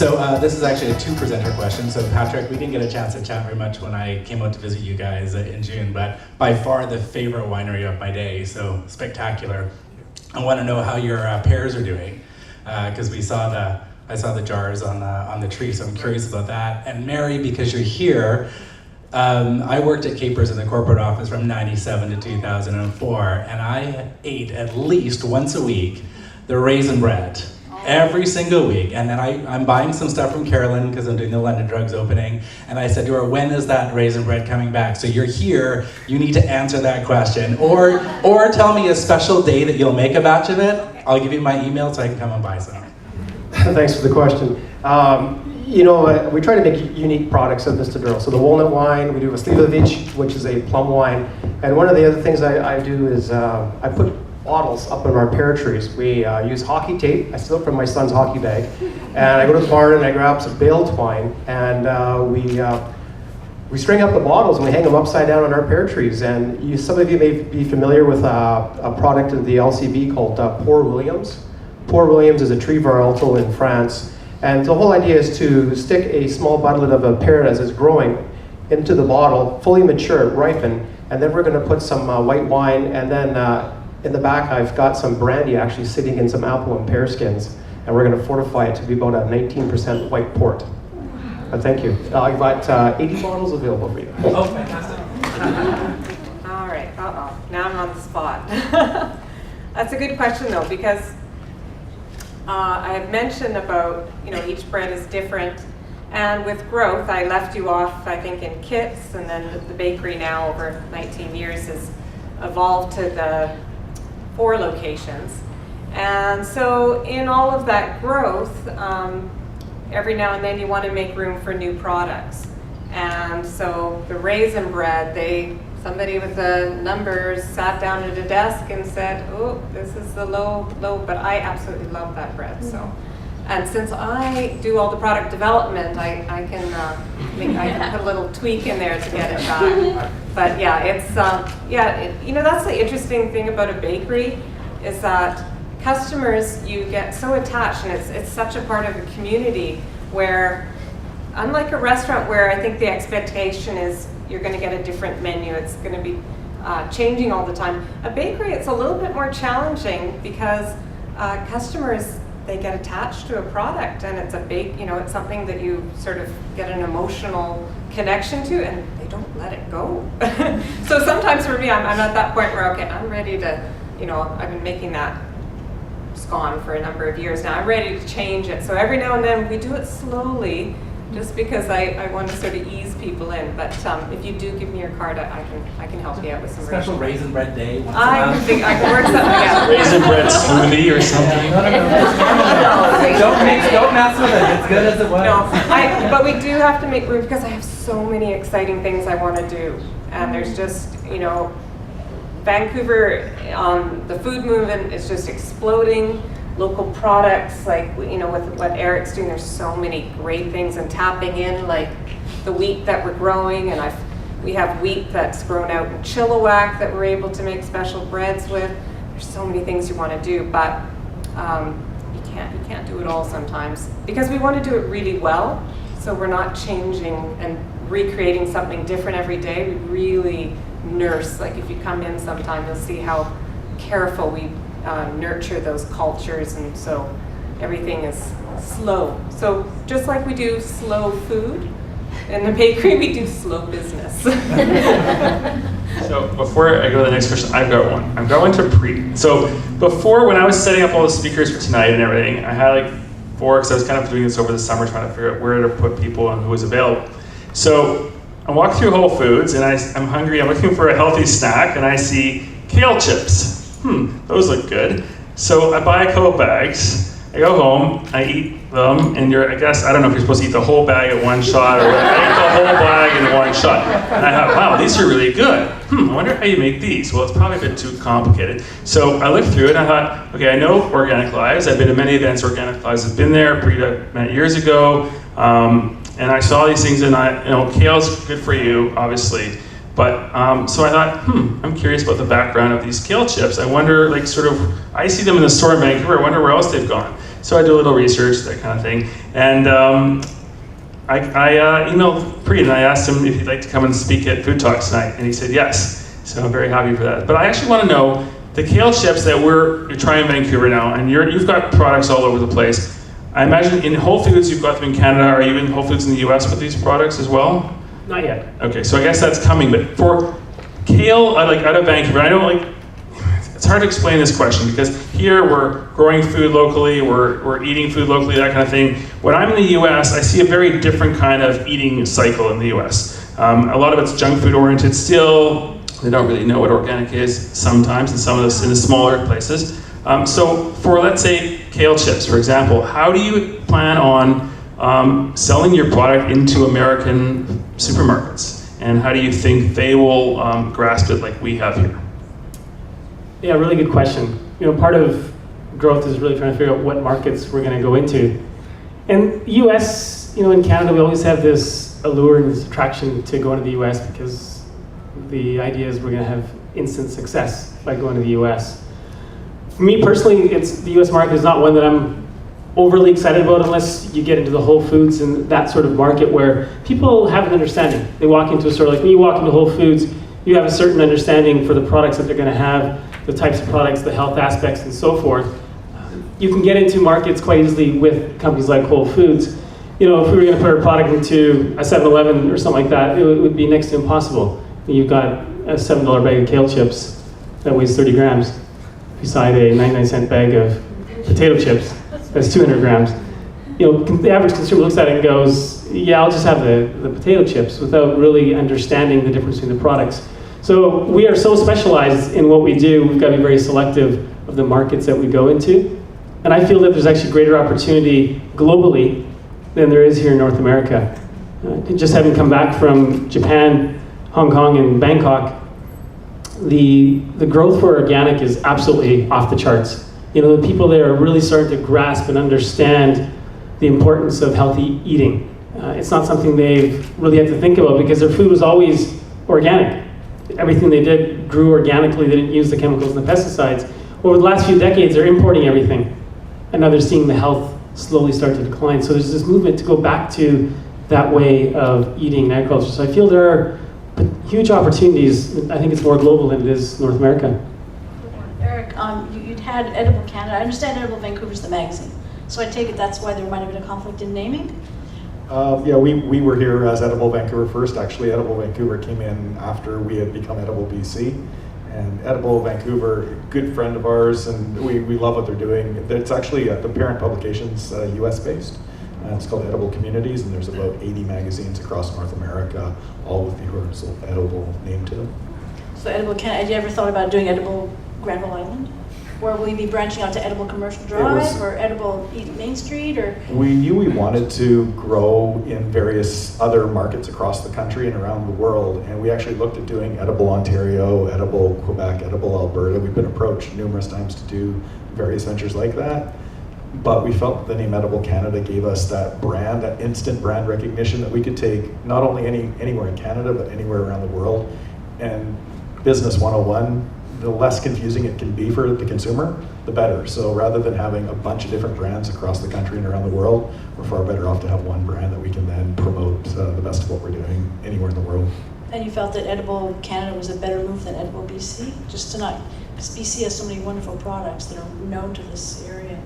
So this is actually a two-presenter question. So Patrick, we didn't get a chance to chat very much when I came out to visit you guys in June, but by far the favorite winery of my day, so spectacular. I want to know how your pears are doing, because I saw the jars on the tree, so I'm curious about that. And Mary, because you're here, I worked at Capers in the corporate office from 97 to 2004, and I ate at least once a week the raisin bread. Every single week. And then I'm buying some stuff from Carolyn because I'm doing the London Drugs opening. And I said to her, when is that raisin bread coming back? So you're here, you need to answer that question. Or tell me a special day that you'll make a batch of it. I'll give you my email so I can come and buy some. Thanks for the question. We try to make unique products at Vista Drill. So the walnut wine, we do a Slivovic, which is a plum wine. And one of the other things I do is I put bottles up in our pear trees. We use hockey tape. I steal it from my son's hockey bag. And I go to the barn and I grab some bale twine, and we string up the bottles and we hang them upside down on our pear trees. And some of you may be familiar with a product of the LCB called Port Williams. Port Williams is a tree varietal in France. And the whole idea is to stick a small budlet of a pear as it's growing into the bottle, fully mature, ripen, and then we're going to put some white wine, and then in the back, I've got some brandy actually sitting in some apple and pear skins, and we're going to fortify it to be about a 19% white port. Thank you. I've got 80 bottles available for you. Oh, fantastic. All right. Now I'm on the spot. That's a good question, though, because I had mentioned about, each bread is different. And with growth, I left you off, I think, in kits, and then the bakery now over 19 years has evolved to the 4 locations. And so in all of that growth, every now and then you want to make room for new products. And so the raisin bread, somebody with the numbers sat down at a desk and said, oh, this is the low, but I absolutely love that bread. So, and since I do all the product development, I can put a little tweak in there to get it back. But yeah, it's that's the interesting thing about a bakery is that customers, you get so attached, and it's such a part of a community where, unlike a restaurant where I think the expectation is you're going to get a different menu, it's going to be changing all the time. A bakery, it's a little bit more challenging because customers, they get attached to a product, and it's it's something that you sort of get an emotional connection to, and they don't let it go. So sometimes for me, I'm at that point where, okay, I'm ready to, I've been making that scone for a number of years now. I'm ready to change it. So every now and then we do it slowly, just because I want to sort of ease people in. But if you do give me your card, I can help you out with some special raisin bread day. I think I can work something out. Raisin bread smoothie or something. Don't mess with it. It's good as it was. No, but we do have to make room because I have so many exciting things I want to do, and there's just Vancouver, the food movement is just exploding. Local products, like with what Eric's doing, there's so many great things, and tapping in like the wheat that we're growing, and we have wheat that's grown out in Chilliwack that we're able to make special breads with. There's so many things you want to do, but you can't do it all sometimes because we want to do it really well. So we're not changing and recreating something different every day. We really nurse. Like if you come in sometime, you'll see how careful we nurture those cultures, and so everything is slow. So just like we do slow food in the bakery, we do slow business. So before I go to the next question, I've got one. I'm going to So before, when I was setting up all the speakers for tonight and everything, I had like 4, because I was kind of doing this over the summer, trying to figure out where to put people and who was available. So I walk through Whole Foods and I'm hungry. I'm looking for a healthy snack, and I see kale chips. Those look good. So I buy a couple bags. I go home, I eat them, and I don't know if you're supposed to eat the whole bag at one shot, or I ate the whole bag in one shot. And I thought, wow, these are really good. I wonder how you make these. Well, it's probably a bit too complicated. So I looked through it and I thought, okay, I know Organic Lives. I've been to many events. Organic Lives has been there many years ago. And I saw these things, and kale's good for you, obviously. But, so I thought, I'm curious about the background of these kale chips. I wonder, I see them in the store in Vancouver. I wonder where else they've gone. So I do a little research, that kind of thing. And I emailed Preet and I asked him if he'd like to come and speak at Food Talk tonight, and he said yes. So I'm very happy for that. But I actually want to know, the kale chips that you're trying in Vancouver now, and you've got products all over the place. I imagine in Whole Foods you've got them in Canada. Are you in Whole Foods in the US with these products as well? Not yet. Okay, so I guess that's coming. But for kale, out of Vancouver, I don't it's hard to explain this question because here we're growing food locally, we're eating food locally, that kind of thing. When I'm in the US, I see a very different kind of eating cycle in the US. A lot of it's junk food oriented still. They don't really know what organic is sometimes in some of in the smaller places. So for, let's say, kale chips, for example, how do you plan on selling your product into American supermarkets? And how do you think they will grasp it like we have here? Yeah, really good question. Part of growth is really trying to figure out what markets we're going to go into. And US, in Canada, we always have this allure and this attraction to going to the US because the idea is we're going to have instant success by going to the US. For me personally, the US market is not one that I'm overly excited about unless you get into the Whole Foods and that sort of market where people have an understanding. They walk into a store, like when you walk into Whole Foods, you have a certain understanding for the products that they're going to have, the types of products, the health aspects, and so forth. You can get into markets quite easily with companies like Whole Foods. If we were going to put our product into a 7-Eleven or something like that, it would be next to impossible. You've got a $7 bag of kale chips that weighs 30 grams beside a 99-cent bag of potato chips that's 200 grams. The average consumer looks at it and goes, yeah, I'll just have the potato chips without really understanding the difference between the products. So we are so specialized in what we do, we've got to be very selective of the markets that we go into. And I feel that there's actually greater opportunity globally than there is here in North America. Just having come back from Japan, Hong Kong, and Bangkok, the growth for organic is absolutely off the charts. The people there are really starting to grasp and understand the importance of healthy eating. It's not something they've really had to think about because their food was always organic. Everything they did grew organically. They didn't use the chemicals and the pesticides. Over the last few decades, they're importing everything. And now they're seeing the health slowly start to decline. So there's this movement to go back to that way of eating in agriculture. So I feel there are huge opportunities. I think it's more global than it is North America. Eric, you'd had Edible Canada. I understand Edible Vancouver is the magazine. So I take it that's why there might have been a conflict in naming? Yeah, we were here as Edible Vancouver first. Actually, Edible Vancouver came in after we had become Edible BC. And Edible Vancouver, a good friend of ours, and we love what they're doing. It's actually, the parent publication's US-based. It's called Edible Communities, and there's about 80 magazines across North America, all with the universal Edible name to them. So Edible Canada, had you ever thought about doing Edible Granville Island? Or will you be branching out to Edible Commercial Drive or Edible Main Street? Or we knew we wanted to grow in various other markets across the country and around the world, and we actually looked at doing Edible Ontario, Edible Quebec, Edible Alberta. We've been approached numerous times to do various ventures like that, but we felt the name Edible Canada gave us that brand, that instant brand recognition that we could take not only anywhere in Canada, but anywhere around the world. And Business 101, the less confusing it can be for the consumer, the better. So rather than having a bunch of different brands across the country and around the world, we're far better off to have one brand that we can then promote the best of what we're doing anywhere in the world. And you felt that Edible Canada was a better move than Edible BC? Just to not, because BC has so many wonderful products that are known to this area.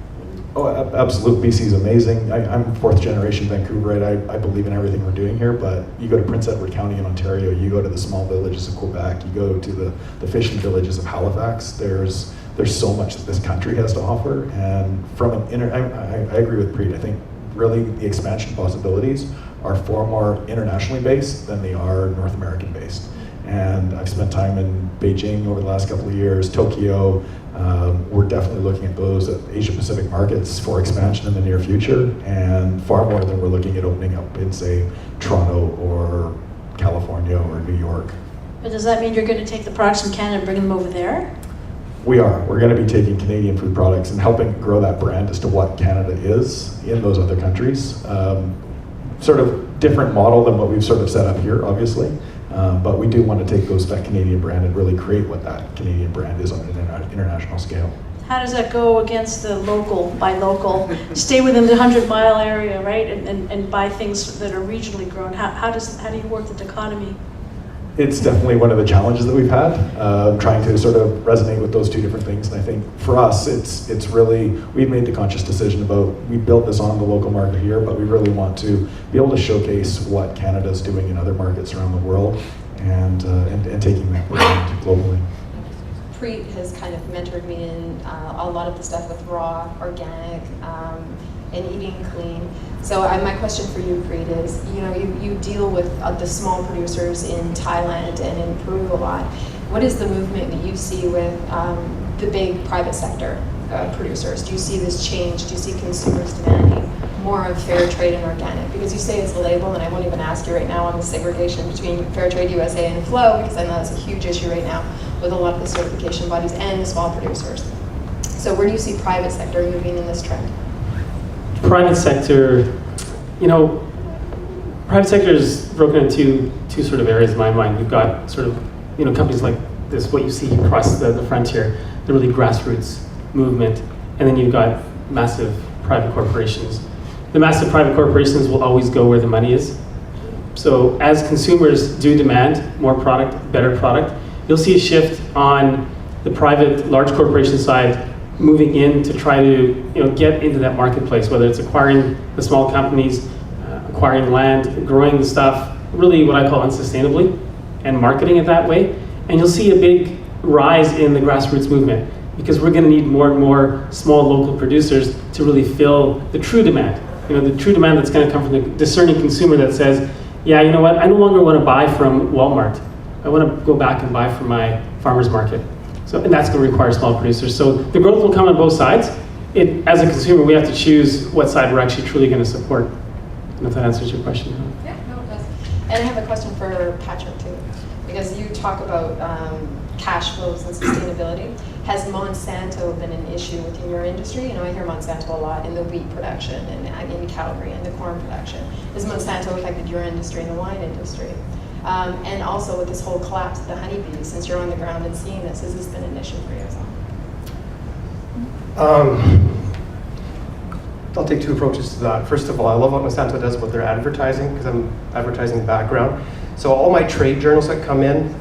Oh, absolutely. BC is amazing. I'm fourth generation Vancouverite. I believe in everything we're doing here, but you go to Prince Edward County in Ontario, you go to the small villages of Quebec, you go to the fishing villages of Halifax, there's so much that this country has to offer. And from I agree with Preet. I think really the expansion possibilities are far more internationally based than they are North American based. And I've spent time in Beijing over the last couple of years, Tokyo. We're definitely looking at those Asia Pacific markets for expansion in the near future, and far more than we're looking at opening up in, say, Toronto or California or New York. But does that mean you're going to take the products from Canada and bring them over there? We are. We're going to be taking Canadian food products and helping grow that brand as to what Canada is in those other countries. Sort of different model than what we've sort of set up here, obviously. But we do want to take that Canadian brand and really create what that Canadian brand is on an international scale. How does that go against the local, buy local, stay within the 100-mile area, right, and buy things that are regionally grown? How do you work the dichotomy? It's definitely one of the challenges that we've had, trying to sort of resonate with those two different things. And I think for us, it's really, we've made the conscious decision about, we built this on the local market here, but we really want to be able to showcase what Canada's doing in other markets around the world and taking that brand globally. Preet has kind of mentored me in a lot of the stuff with raw, organic, and eating clean. So my question for you, Preet, is, you deal with the small producers in Thailand and in Peru a lot. What is the movement that you see with the big private sector producers? Do you see this change? Do you see consumers demanding more of fair trade and organic? Because you say it's a label, and I won't even ask you right now on the segregation between Fair Trade USA and Flow, because I know that's a huge issue right now with a lot of the certification bodies and the small producers. So where do you see private sector moving in this trend? Private sector, private sector is broken into two sort of areas in my mind. You've got sort of, companies like this, what you see across the frontier, the really grassroots movement, and then you've got massive private corporations. The massive private corporations will always go where the money is. So as consumers do demand more product, better product, you'll see a shift on the private large corporation side moving in to try to get into that marketplace, whether it's acquiring the small companies, acquiring land, growing the stuff, really what I call unsustainably, and marketing it that way. And you'll see a big rise in the grassroots movement, because we're going to need more and more small local producers to really fill the true demand. The true demand that's going to come from the discerning consumer that says, yeah, you know what, I no longer want to buy from Walmart. I want to go back and buy from my farmer's market. And that's going to require small producers. So the growth will come on both sides. As a consumer, we have to choose what side we're actually truly going to support. If that answers your question. Yeah, no, it does. And I have a question for Patrick too, because you talk about cash flows and sustainability. Has Monsanto been an issue within your industry? I hear Monsanto a lot in the wheat production and in Calgary and the corn production. Has Monsanto affected your industry and the wine industry? And also with this whole collapse of the honeybees, since you're on the ground and seeing this, has this been an issue for you as well? I'll take two approaches to that. First of all, I love what Monsanto does with their advertising, because I'm advertising background. So all my trade journals that come in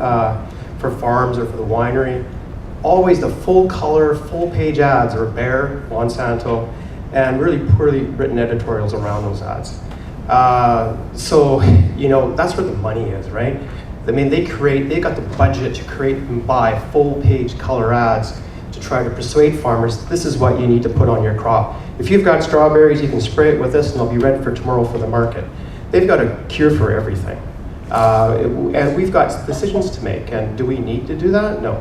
for farms or for the winery, always the full color, full page ads are Bayer, Monsanto, and really poorly written editorials around those ads. So, that's where the money is, right? I mean, they got the budget to create and buy full page color ads to try to persuade farmers, this is what you need to put on your crop. If you've got strawberries, you can spray it with this and they'll be ready for tomorrow for the market. They've got a cure for everything. And we've got decisions to make, and do we need to do that? No.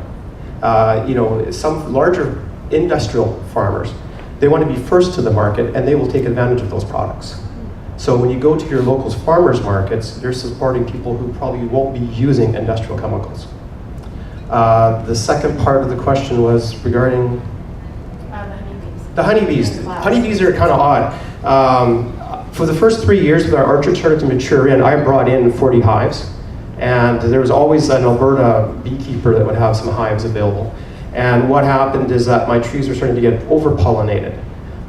Some larger industrial farmers, they want to be first to the market and they will take advantage of those products. So when you go to your local farmers markets, you're supporting people who probably won't be using industrial chemicals. The second part of the question was regarding the honeybees. Honeybees are kind of odd. For the first 3 years when our orchard started to mature in, I brought in 40 hives. And there was always an Alberta beekeeper that would have some hives available. And what happened is that my trees were starting to get over-pollinated.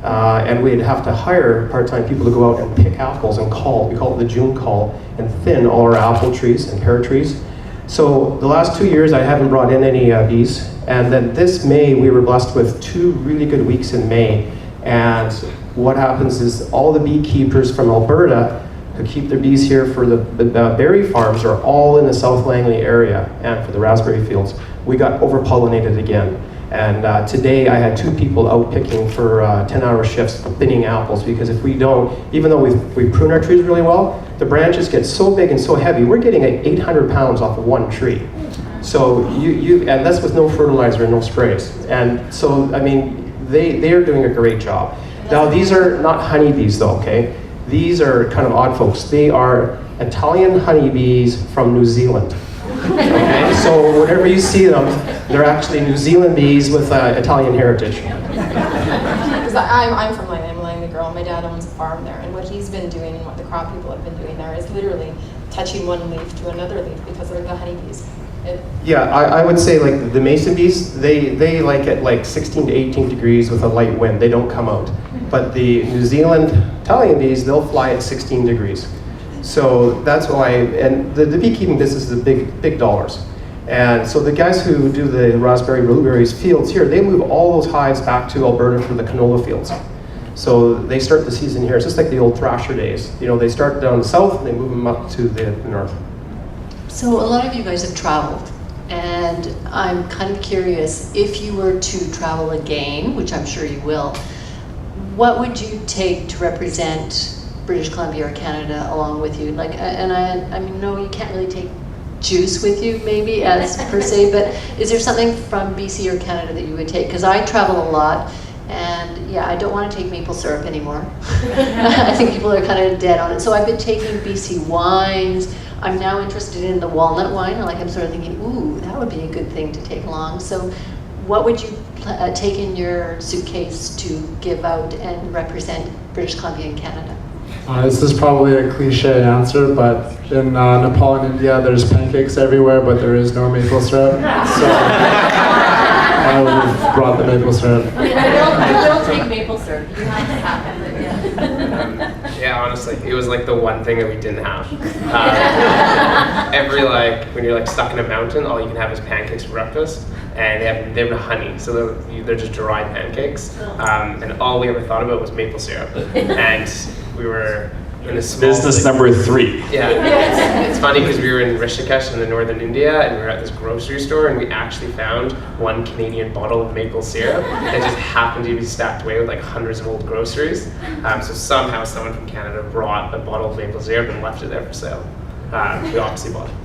And we'd have to hire part-time people to go out and pick apples and call. We call it the June call, and thin all our apple trees and pear trees. So the last 2 years I haven't brought in any bees. And then this May we were blessed with 2 really good weeks in May. And what happens is all the beekeepers from Alberta who keep their bees here for the berry farms are all in the South Langley area and for the raspberry fields. We got over-pollinated again. And today I had 2 people out picking for 10-hour shifts, thinning apples, because if we don't, even though we prune our trees really well, the branches get so big and so heavy, we're getting 800 pounds off of one tree. So and that's with no fertilizer and no sprays. And so, I mean, they are doing a great job. Now, these are not honeybees though, okay? These are kind of odd folks. They are Italian honeybees from New Zealand. Okay, so whenever you see them, they're actually New Zealand bees with Italian heritage. Because I'm from Langley, I'm a Langley girl. My dad owns a farm there, and what he's been doing and what the crop people have been doing there is literally touching one leaf to another leaf because of the honeybees. Yeah, I would say like the mason bees, they like it like 16 to 18 degrees with a light wind. They don't come out. But the New Zealand Italian bees, they'll fly at 16 degrees. So that's why, and the beekeeping business is big dollars. And so the guys who do the raspberry, blueberries fields here, they move all those hives back to Alberta for the canola fields. So they start the season here. It's just like the old thrasher days. You know, they start down south and they move them up to the north. So a lot of you guys have traveled, and I'm kind of curious, if you were to travel again, which I'm sure you will, what would you take to represent British Columbia or Canada along with you? Like, and I mean, no, you can't really take juice with you, maybe, as per se, but is there something from BC or Canada that you would take? Because I travel a lot, and yeah, I don't want to take maple syrup anymore. I think people are kind of dead on it. So I've been taking BC wines. I'm now interested in the walnut wine. Like, I'm sort of thinking, ooh, that would be a good thing to take along. So what would you take in your suitcase to give out and represent British Columbia and Canada? This is probably a cliche answer, but in Nepal and India, there's pancakes everywhere, but there is no maple syrup. So I would have brought the maple syrup. I mean, I will take maple syrup. You have to have it, yeah. Yeah, honestly, it was like the one thing that we didn't have. Every when you're like stuck in a mountain, all you can have is pancakes for breakfast, and they have honey, so they're just dry pancakes. And all we ever thought about was maple syrup, and we were in a small Business number 3. Yeah, it's funny because we were in Rishikesh in the northern India, and we were at this grocery store, and we actually found one Canadian bottle of maple syrup that just happened to be stacked away with like hundreds of old groceries. So somehow someone from Canada brought a bottle of maple syrup and left it there for sale. We obviously bought it.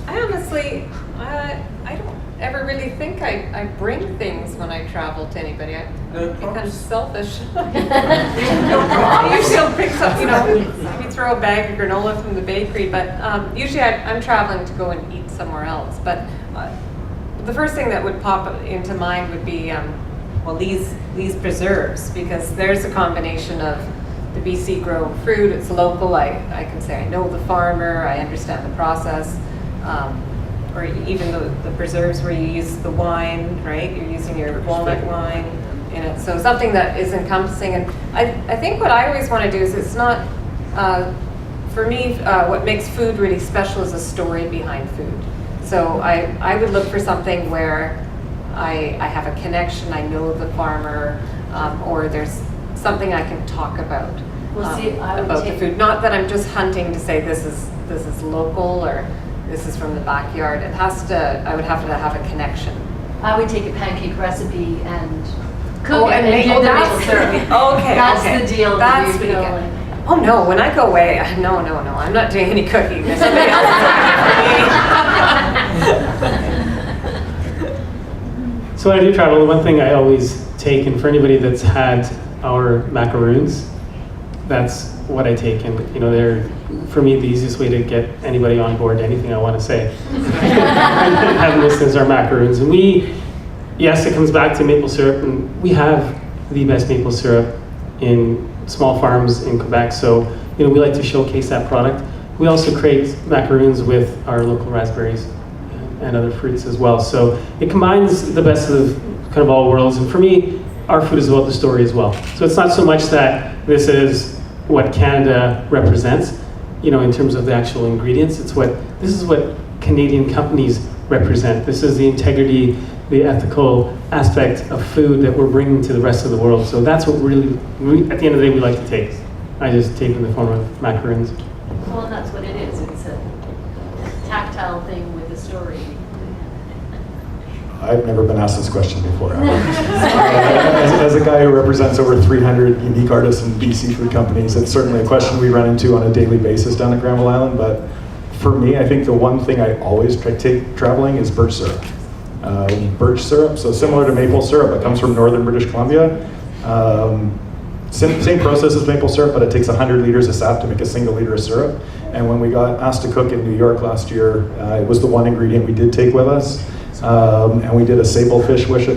I honestly, I don't ever really think I bring things when I travel to anybody. I'm kind of selfish. I usually will pick up, maybe throw a bag of granola from the bakery, but usually I'm traveling to go and eat somewhere else. But the first thing that would pop into mind would be, these preserves, because there's a combination of the BC grown fruit, it's local, I can say I know the farmer, I understand the process, or even the preserves where you use the wine, right? You're using your walnut wine in it. So something that is encompassing. And I think what I always want to do is it's not, for me, what makes food really special is a story behind food. So I would look for something where I have a connection, I know the farmer, or there's something I can talk about. About the food. Not that I'm just hunting to say this is local or this is from the backyard. It has to. I would have to have a connection. I would take a pancake recipe and cook Oh, it and and give the maple syrup. Okay, That's the deal. That's you know, like- Oh no! When I go away, no, I'm not doing any cooking. There's somebody else doing it for me. So when I do travel, the one thing I always take, and for anybody that's had our macaroons, that's what I take. And they're, for me, the easiest way to get anybody on board to anything I want to say. Having this as our macaroons. And yes, it comes back to maple syrup, and we have the best maple syrup in small farms in Quebec. So, we like to showcase that product. We also create macaroons with our local raspberries and other fruits as well. So it combines the best of kind of all worlds. And for me, our food is about the story as well. So it's not so much that this is what Canada represents, in terms of the actual ingredients. This is what Canadian companies represent. This is the integrity, the ethical aspect of food that we're bringing to the rest of the world. So that's what at the end of the day, we like to taste. I just take it in the form of macaroons. Well, that's what it is. It's a tactile thing with a story. I've never been asked this question before. As a guy who represents over 300 unique artists and BC food companies, it's certainly a question we run into on a daily basis down at Granville Island. But for me, I think the one thing I always take traveling is birch syrup. Birch syrup, so similar to maple syrup, it comes from northern British Columbia. Same process as maple syrup, but it takes 100 liters of sap to make a single liter of syrup. And when we got asked to cook in New York last year, it was the one ingredient we did take with us. And we did a sable fish with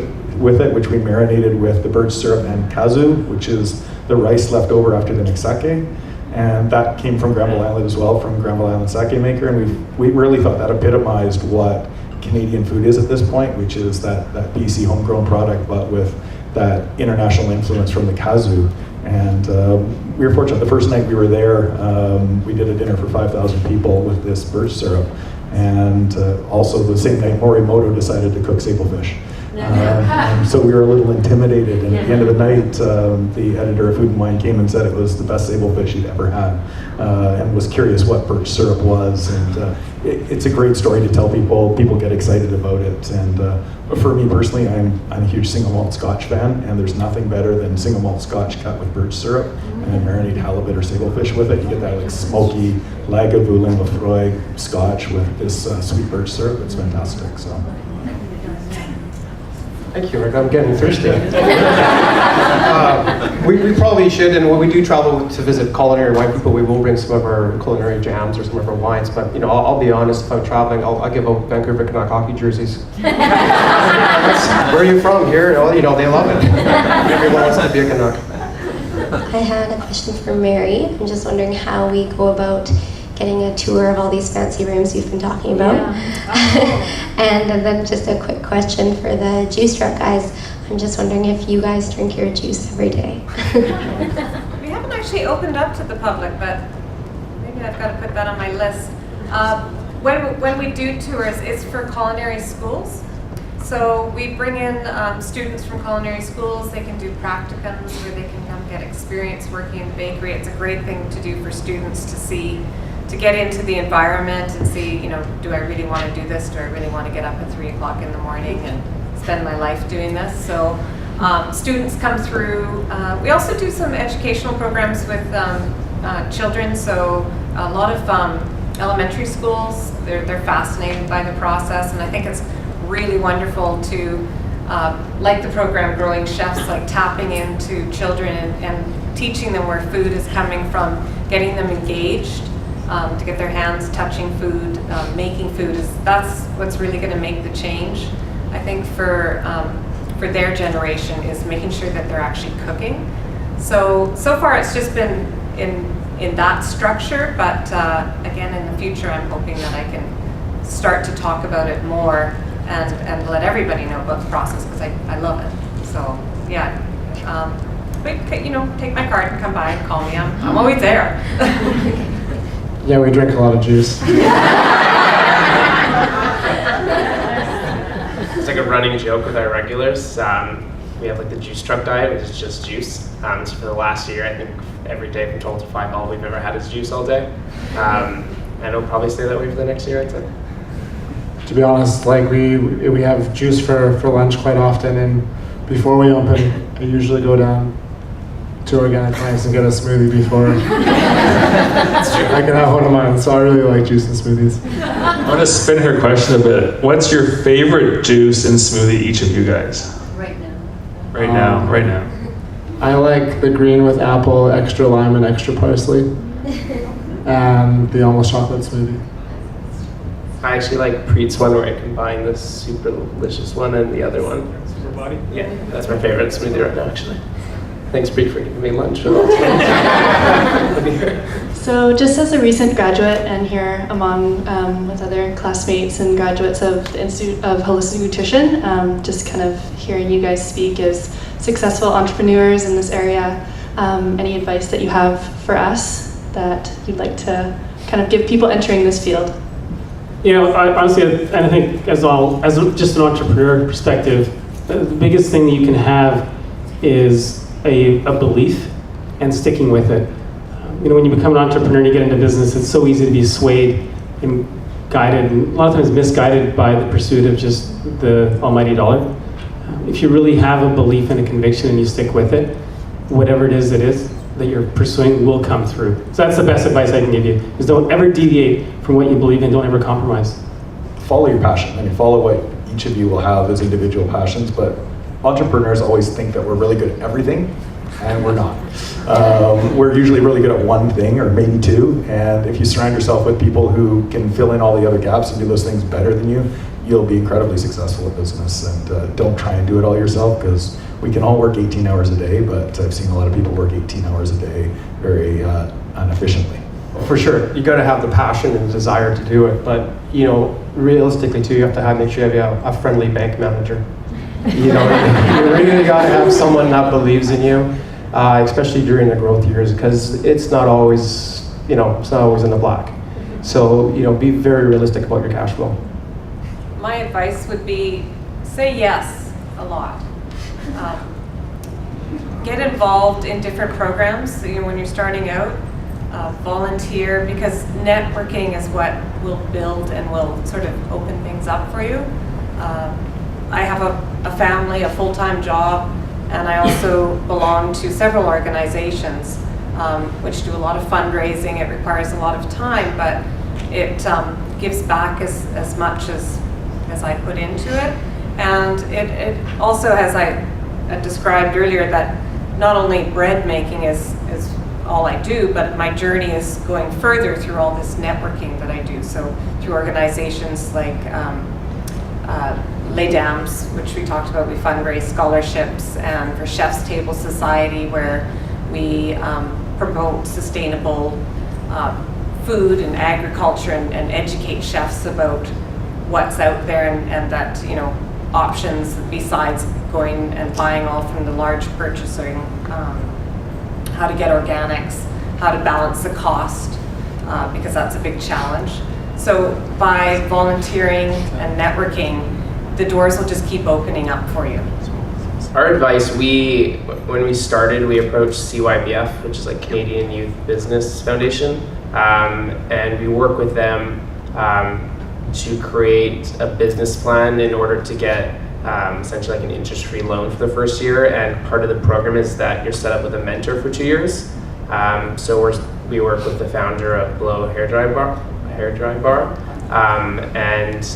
it, which we marinated with the birch syrup and kazu, which is the rice left over after the mixake. And that came from Granville Island as well, from Granville Island sake maker, and we really thought that epitomized what Canadian food is at this point, which is that BC homegrown product, but with that international influence from the Kazoo. And we were fortunate, the first night we were there, we did a dinner for 5,000 people with this birch syrup. And also the same night, Morimoto decided to cook sablefish. So we were a little intimidated, and at the end of the night, the editor of Food and Wine came and said it was the best sablefish he'd ever had, and was curious what birch syrup was. And it's a great story to tell people. People get excited about it. And for me personally, I'm a huge single malt Scotch fan, and there's nothing better than single malt Scotch cut with birch syrup and then marinate halibut or sablefish with it. You get that like smoky Lagavulin Lefroy Scotch with this sweet birch syrup. It's fantastic. So. Thank you, Rick. I'm getting thirsty. We probably should, and when we do travel to visit culinary wine people, we will bring some of our culinary jams or some of our wines. But I'll be honest, if I'm traveling, I'll give out Vancouver Canuck hockey jerseys. Where are you from? Here, they love it. Everyone wants to be a Canuck. I had a question for Mary. I'm just wondering how we go about getting a tour of all these fancy rooms you've been talking about. And then just a quick question for the juice truck guys. I'm just wondering if you guys drink your juice every day. We haven't actually opened up to the public, but maybe I've got to put that on my list. When we do tours, it's for culinary schools. So we bring in students from culinary schools. They can do practicums where they can come get experience working in the bakery. It's a great thing to do for students to see, to get into the environment and see, do I really want to do this? Do I really want to get up at 3 o'clock in the morning and spend my life doing this? So students come through. We also do some educational programs with children. So a lot of elementary schools, they're fascinated by the process, and I think it's really wonderful to, like the program Growing Chefs, like tapping into children and teaching them where food is coming from, getting them engaged. To get their hands touching food, making food, that's what's really going to make the change. I think for their generation is making sure that they're actually cooking. So far it's just been in that structure, but again in the future I'm hoping that I can start to talk about it more and let everybody know about the process, because I love it. So yeah, take my card and come by and call me. I'm always there. Yeah, we drink a lot of juice. It's like a running joke with our regulars. We have like the juice truck diet, which is just juice. So for the last year, I think every day from 12 to 5, all we've ever had is juice all day. And it'll probably stay that way for the next year, I'd say. To be honest, like we have juice for lunch quite often, and before we open, I usually go down to Organic Plants and get a smoothie before I can have one of mine. So I really like juice and smoothies. I want to spin her question a bit. What's your favorite juice and smoothie, each of you guys? Right now. Right now. I like the green with apple, extra lime, and extra parsley, and the almost chocolate smoothie. I actually like Preet's one, where I combine this super delicious one and the other one. Super body? Yeah, that's my favorite smoothie right now, actually. Thanks, Preet, for giving me lunch for all time. So just as a recent graduate and here among with other classmates and graduates of the Institute of Holistic Nutrition, just kind of hearing you guys speak as successful entrepreneurs in this area, any advice that you have for us that you'd like to kind of give people entering this field? Honestly, I think as just an entrepreneur perspective, the biggest thing that you can have is a belief and sticking with it. When you become an entrepreneur and you get into business, it's so easy to be swayed and guided, and a lot of times misguided by the pursuit of just the almighty dollar. If you really have a belief and a conviction and you stick with it, whatever it is that you're pursuing will come through. So that's the best advice I can give you, is don't ever deviate from what you believe in, don't ever compromise. Follow your passion. I mean, follow what each of you will have as individual passions, but entrepreneurs always think that we're really good at everything, and we're not. We're usually really good at one thing or maybe two, and if you surround yourself with people who can fill in all the other gaps and do those things better than you, you'll be incredibly successful in business. And don't try and do it all yourself, because we can all work 18 hours a day, but I've seen a lot of people work 18 hours a day very inefficiently. For sure, you got to have the passion and desire to do it, but you know, realistically too, you have to make sure you have a friendly bank manager. You know, you really got to have someone that believes in you, especially during the growth years, because it's not always, you know, it's not always in the black. So, you know, be very realistic about your cash flow. My advice would be say yes a lot. Get involved in different programs, you know, when you're starting out. Volunteer, because networking is what will build and will sort of open things up for you. I have a family, a full-time job, and I also belong to several organizations which do a lot of fundraising. It requires a lot of time, but it gives back as much as I put into it. And it also, as I described earlier, that not only bread making is all I do, but my journey is going further through all this networking that I do. So through organizations like Les Dames, which we talked about, we fundraise scholarships, and for Chef's Table Society, where we promote sustainable food and agriculture and educate chefs about what's out there, and that, you know, options besides going and buying all from the large purchasing, how to get organics, how to balance the cost, because that's a big challenge. So by volunteering and networking, the doors will just keep opening up for you. Our advice, when we started, we approached CYBF, which is like Canadian Youth Business Foundation, and we work with them to create a business plan in order to get essentially like an interest-free loan for the first year. And part of the program is that you're set up with a mentor for 2 years. So we work with the founder of Blow Hair Dry Bar, and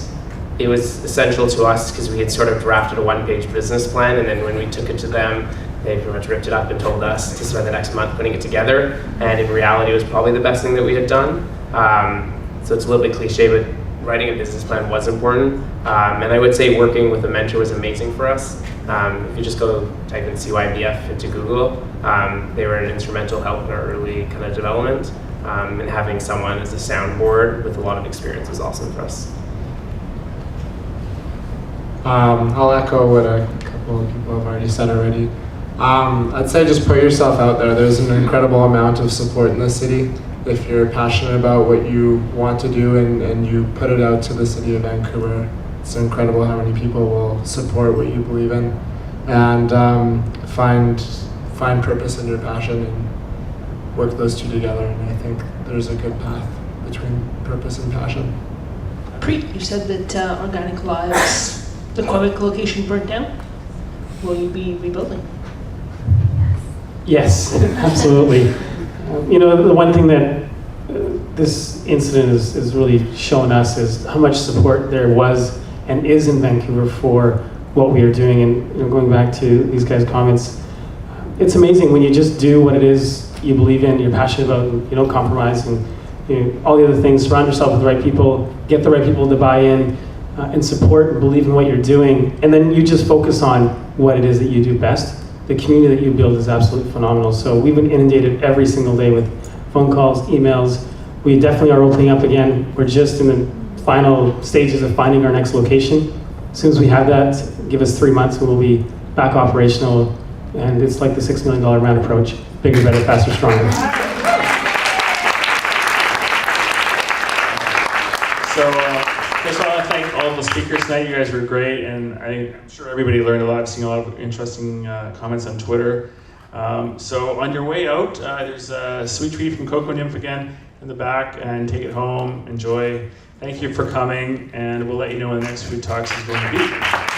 it was essential to us because we had sort of drafted a one-page business plan, and then when we took it to them, they pretty much ripped it up and told us to spend the next month putting it together. And in reality, it was probably the best thing that we had done. So it's a little bit cliche, but writing a business plan was important. And I would say working with a mentor was amazing for us. If you just go type in CYBF into Google, they were an instrumental help in our early kind of development. And having someone as a soundboard with a lot of experience was awesome for us. I'll echo what a couple of people have already said already. I'd say just put yourself out there. There's an incredible amount of support in the city. If you're passionate about what you want to do and you put it out to the city of Vancouver, it's incredible how many people will support what you believe in, and find purpose in your passion and work those two together. And I think there's a good path between purpose and passion. Preet, you said that Organic Lives, the Quebec location burnt down. Will you be rebuilding? Yes, absolutely. You know, the one thing that this incident has really shown us is how much support there was and is in Vancouver for what we are doing. And you know, going back to these guys' comments, it's amazing when you just do what it is you believe in, you're passionate about, and you don't compromise, and you know, all the other things. Surround yourself with the right people, get the right people to buy in, and support and believe in what you're doing, and then you just focus on what it is that you do best. The community that you build is absolutely phenomenal. So we've been inundated every single day with phone calls, emails. We definitely are opening up again. We're just in the final stages of finding our next location. As soon as we have that, give us 3 months and we'll be back operational. And it's like the $6 million round approach: bigger, better, faster, stronger. So first of all, I want to thank all the speakers tonight. You guys were great, and I'm sure everybody learned a lot. I've seen a lot of interesting comments on Twitter. So on your way out, there's a sweet treat from Coco Nymph again in the back, and take it home, enjoy. Thank you for coming, and we'll let you know when the next Food Talks is going to be.